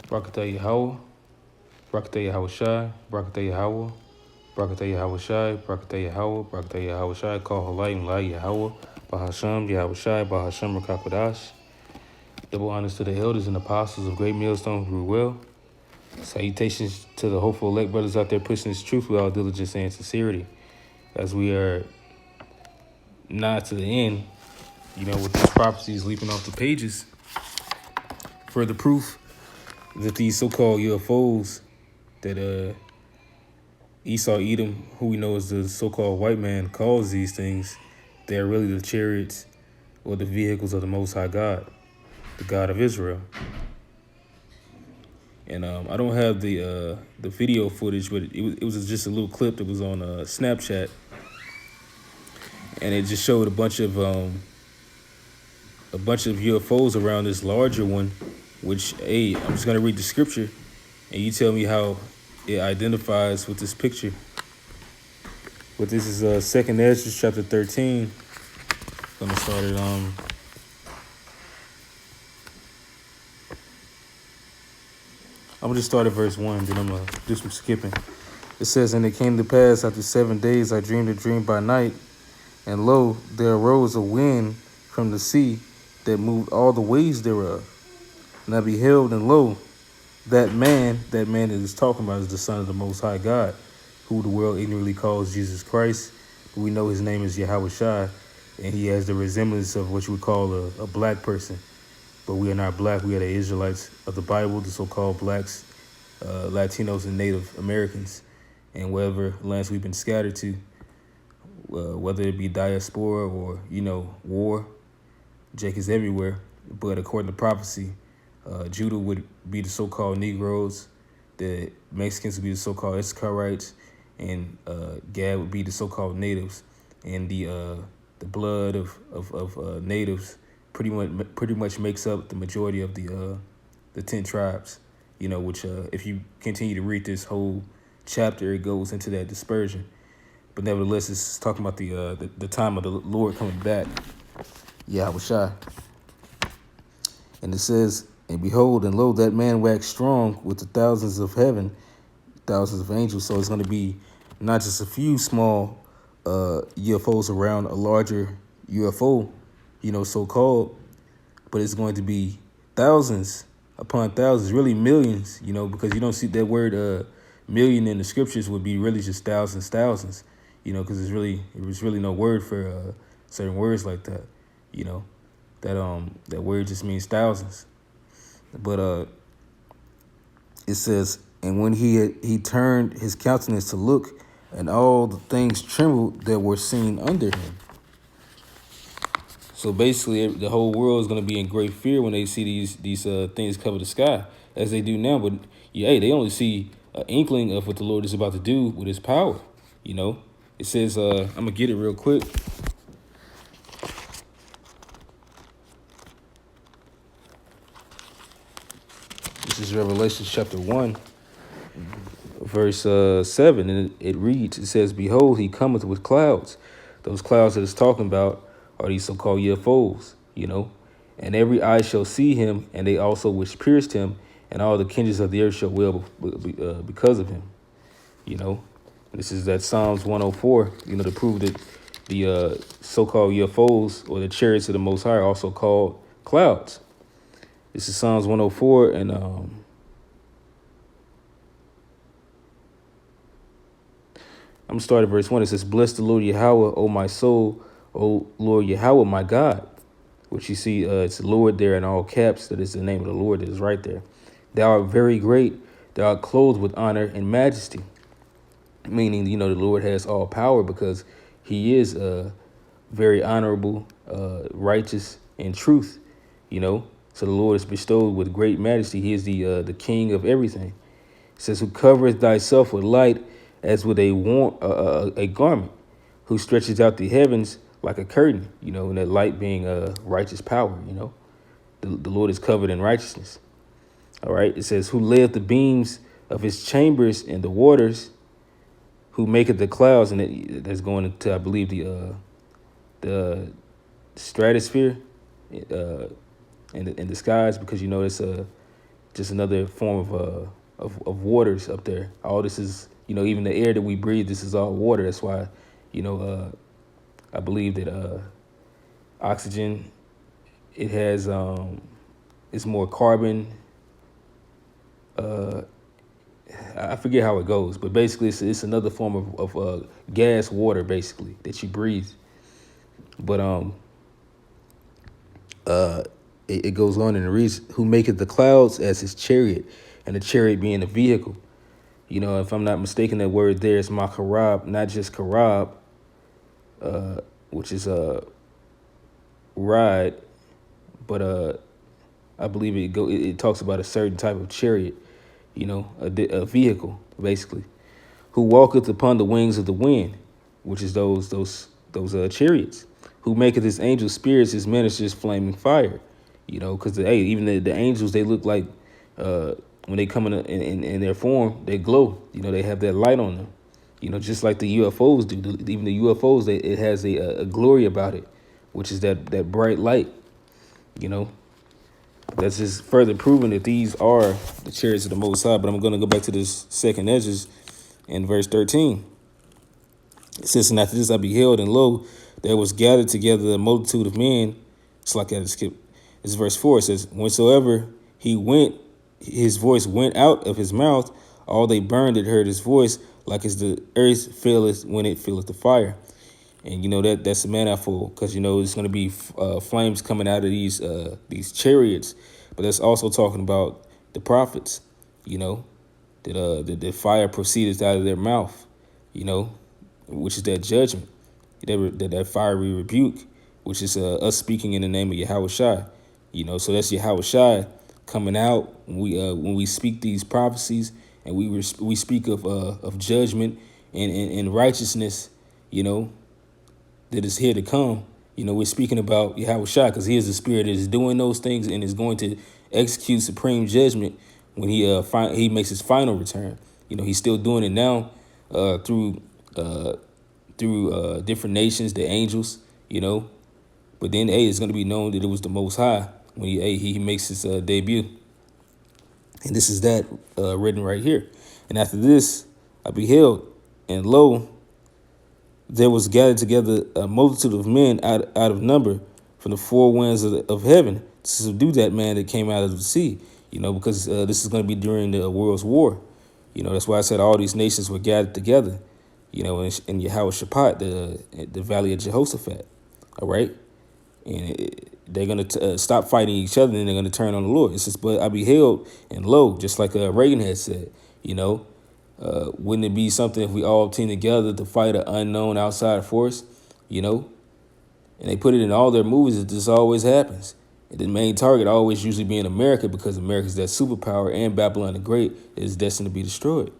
Brakatah Yahweh, Brakatah Yahweh Shai, Brakatah Yahweh, Brakatah Yahweh Shai, Brakatah Yahweh, Brakatah Yahweh Shai, Call Halayim Lai Yahweh, Bahasham, Yahweh Shai, Bahasham Rakakwadash. Double honors to the elders and apostles of Great Millstone who rule well. Salutations to the hopeful elect brothers out there pushing this truth with all diligence and sincerity. As we are nigh to the end, with these prophecies leaping off the pages, further proof that these so-called UFOs that Esau Edom, who we know as the so-called white man, calls these things, they're really the chariots or the vehicles of the Most High God, the God of Israel. And I don't have the video footage, but it was just a little clip that was on Snapchat, and it just showed a bunch of UFOs around this larger one. Which, hey, I'm just gonna read the scripture, and you tell me how it identifies with this picture. But this is 2nd Ezra chapter 13. I'm gonna start it I'm gonna just start at verse 1, then I'm gonna do some skipping. It says, "And it came to pass after 7 days I dreamed a dream by night, and lo, there arose a wind from the sea that moved all the waves thereof. And I beheld, and lo, that man that is talking about is the Son of the Most High God, who the world ignorantly calls Jesus Christ. But we know his name is Yahweh Shai, and he has the resemblance of what you would call a black person. But we are not black. We are the Israelites of the Bible, the so-called blacks, Latinos, and Native Americans. And wherever lands we've been scattered to, whether it be diaspora or, war, Jake is everywhere. But according to prophecy, Judah would be the so-called Negroes, the Mexicans would be the so-called Issacharites, and Gad would be the so-called natives. And the blood of natives pretty much makes up the majority of the 10 tribes. Which if you continue to read this whole chapter, it goes into that dispersion. But nevertheless, it's talking about the time of the Lord coming back, Yahweh Shai. And it says, "And behold, and lo, that man waxed strong with the thousands of heaven, thousands of angels." So it's going to be not just a few small UFOs around a larger UFO, so-called, but it's going to be thousands upon thousands, really millions, because you don't see that word million in the scriptures would be really just thousands, because it was really no word for certain words like that, that word just means thousands. But it says, "And when he turned his countenance to look, and all the things trembled that were seen under him." So basically, the whole world is going to be in great fear when they see these things cover the sky, as they do now. But they only see an inkling of what the Lord is about to do with his power. It says, I'm gonna get it real quick. This is Revelation chapter 1, verse 7, and it reads, it says, "Behold, he cometh with clouds." Those clouds that it's talking about are these so-called UFOs, "And every eye shall see him, and they also which pierced him, and all the kindreds of the earth shall wail because of him." This is that Psalms 104, to prove that the so-called UFOs or the chariots of the Most High are also called clouds. This is Psalms 104, and I'm gonna start at verse 1. It says, "Bless the Lord Yahweh, O my soul, O Lord Yahweh, my God." Which you see, it's Lord there in all caps. That is the name of the Lord that is right there. "Thou art very great. Thou art clothed with honor and majesty." Meaning, the Lord has all power because he is very honorable, righteous, and truth. So the Lord is bestowed with great majesty. He is the king of everything. It says, "Who covereth thyself with light as with a garment, who stretches out the heavens like a curtain," and that light being righteous power, The Lord is covered in righteousness. All right. It says, "Who layeth the beams of his chambers in the waters, who maketh the clouds," and that's going into, I believe, the stratosphere in the skies, because it's just another form of waters up there. All this is, even the air that we breathe, this is all water. That's why, I believe that oxygen, it has it's more carbon. Uh, I forget how it goes, but basically it's another form of gas, water, basically that you breathe. But it goes on and it reads, "Who maketh the clouds as his chariot, and the chariot being a vehicle." If I'm not mistaken, that word there is makarab, not just karab, which is a ride, but I believe it talks about a certain type of chariot, a vehicle basically. Who walketh upon the wings of the wind, which is those chariots. Who maketh his angels spirits, his ministers flaming fire. Because hey, even the angels, they look like when they come in their form, they glow. They have that light on them. Just like the UFOs do. Even the UFOs, it has a glory about it, which is that bright light. That's just further proving that these are the chariots of the Most High. But I'm going to go back to this second Esdras in verse 13. It says, "And after this I beheld, and lo, there was gathered together a multitude of men." It's like I had to skip. It's verse 4. It says, "Whensoever he went, his voice went out of his mouth. All they burned that heard his voice, like as the earth faileth when it filleth the fire." And that's a manifold, because it's going to be flames coming out of these chariots, but that's also talking about the prophets. That the fire proceeded out of their mouth. Which is that judgment, that fiery rebuke, which is us speaking in the name of Yahweh Shai. So that's Yahweh Shai coming out when we speak these prophecies, and we speak of judgment and righteousness. That is here to come. We're speaking about Yahweh Shai, because he is the spirit that is doing those things and is going to execute supreme judgment when he makes his final return. He's still doing it now through different nations, the angels. But then it's going to be known that it was the Most High when he makes his debut. And this is that written right here. "And after this I beheld, and lo, there was gathered together a multitude of men out of number from the four winds of heaven to subdue that man that came out of the sea." Because this is going to be during the world's war. That's why I said all these nations were gathered together, in Yahweh Shaphat, the valley of Jehoshaphat. All right. And they're going to stop fighting each other, and they're going to turn on the Lord. It says, "But I beheld, and lo," just like Reagan had said, wouldn't it be something if we all team together to fight an unknown outside force, And they put it in all their movies. This always happens. And the main target always usually being America, because America's that superpower, and Babylon the Great is destined to be destroyed.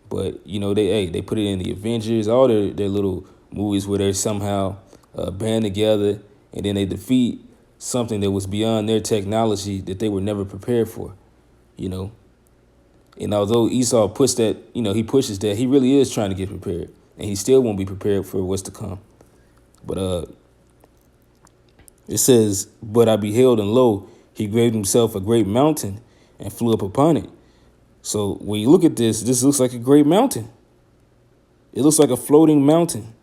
But, they put it in the Avengers, all their little movies where they're somehow band together, and then they defeat something that was beyond their technology that they were never prepared for, And although Esau pushed that, he pushes that, he really is trying to get prepared, and he still won't be prepared for what's to come. But it says, "But I beheld, and lo, he graved himself a great mountain and flew up upon it." So when you look at this looks like a great mountain. It looks like a floating mountain.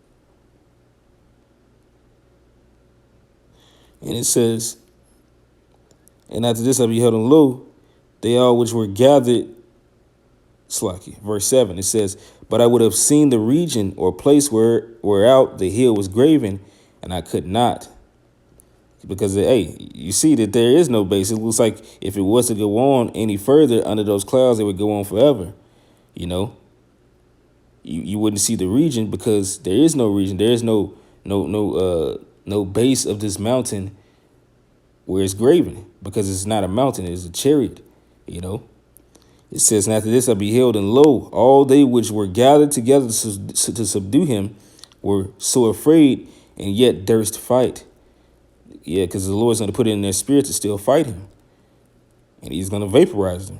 And it says, "And after this I beheld, and lo, they all which were gathered," Slacky, verse 7, it says, "But I would have seen the region or place whereout the hill was graven, and I could not." Because, you see that there is no base. It looks like if it was to go on any further under those clouds, it would go on forever. You wouldn't see the region, because there is no region. There is no base of this mountain where it's graven, because it's not a mountain. It's a chariot, It says, "And after this I beheld, and lo, all they which were gathered together to subdue him were so afraid, and yet durst fight." Yeah, because the Lord's going to put it in their spirit to still fight him. And he's going to vaporize them.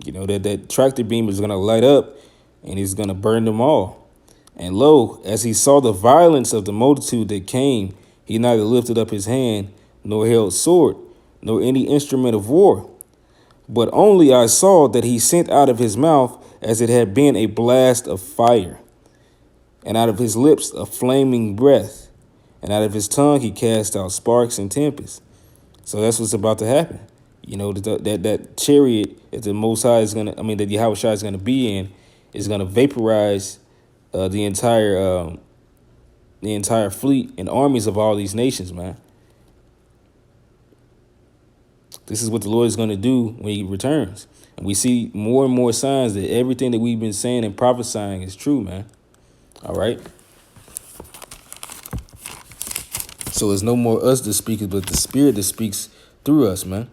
That tractor beam is going to light up, and he's going to burn them all. "And lo, as he saw the violence of the multitude that came, he neither lifted up his hand, nor held sword, nor any instrument of war. But only I saw that he sent out of his mouth as it had been a blast of fire, and out of his lips a flaming breath, and out of his tongue he cast out sparks and tempests. So that's what's about to happen. You know, that chariot that the Most High is gonna, I mean, that Yahweh Shai is gonna be in, is gonna vaporize the entire fleet and armies of all these nations, man. This is what the Lord is going to do when he returns. And we see more and more signs that everything that we've been saying and prophesying is true, man. All right. So it's no more us that speaks, but the Spirit that speaks through us, man.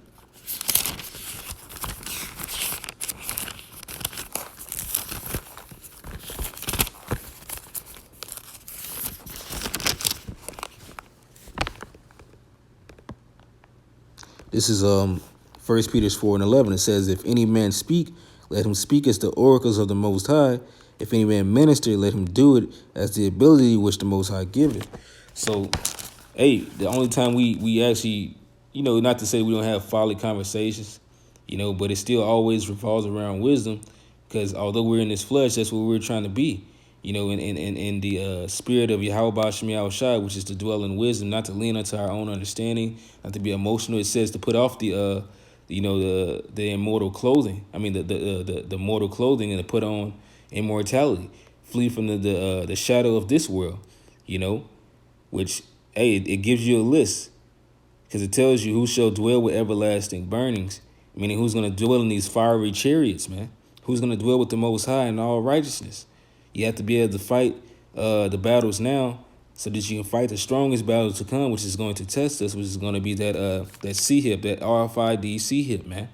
This is 1 Peter 4:11. It says, if any man speak, let him speak as the oracles of the Most High. If any man minister, let him do it as the ability which the Most High giveth. So, hey, the only time we actually, you know, not to say we don't have folly conversations, you know, but it still always revolves around wisdom, because although we're in this flesh, that's what we're trying to be. You know, in the spirit of Yahweh Ba'ashem Yahweh Shai, which is to dwell in wisdom, not to lean unto our own understanding, not to be emotional. It says to put off the immortal clothing. I mean the mortal clothing, and to put on immortality. Flee from the shadow of this world. You know, which it gives you a list, because it tells you who shall dwell with everlasting burnings. Meaning who's going to dwell in these fiery chariots, man? Who's going to dwell with the Most High in all righteousness? You have to be able to fight the battles now, so that you can fight the strongest battles to come, which is going to test us, which is going to be that C-hip, that RFID C-hip, man,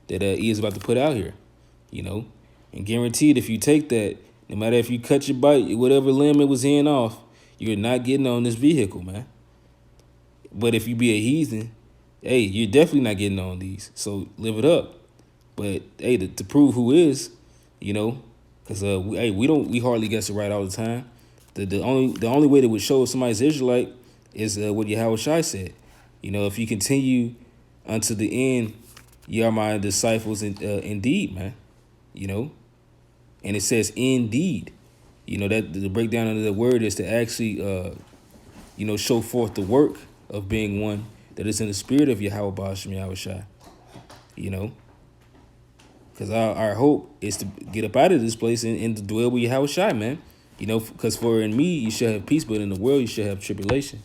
that he is about to put out here, you know. And guaranteed, if you take that, no matter if you cut your bite, whatever limb it was in off, you're not getting on this vehicle, man. But if you be a heathen, hey, you're definitely not getting on these. So live it up. But hey, to prove who is, you know, because we hardly guess it right all the time. The only way that would show if somebody's Israelite is what Yahweh Shai said. You know, if you continue unto the end, ye are my disciples indeed, man. You know, and it says indeed. You know, that the breakdown of the word is to actually you know, show forth the work of being one that is in the spirit of Yahweh Ba'ashem Yahweh Shai. You know, because our hope is to get up out of this place and to dwell with Yahweh Shai, man. You know, because for in me you shall have peace, but in the world you shall have tribulation.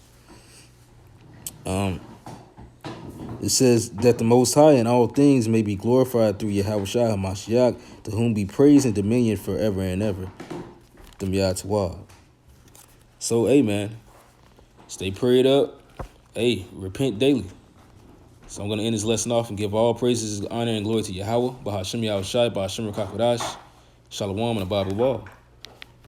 It says that the Most High in all things may be glorified through Yahweh Shai HaMashiach, to whom be praise and dominion forever and ever. So, hey, man, stay prayed up. Hey, repent daily. So I'm going to end this lesson off and give all praises, honor, and glory to Yahweh, Ba'ashem Yahweh Shai, Ba'ashem Rakakwadash, Shalom, and Abba Wall.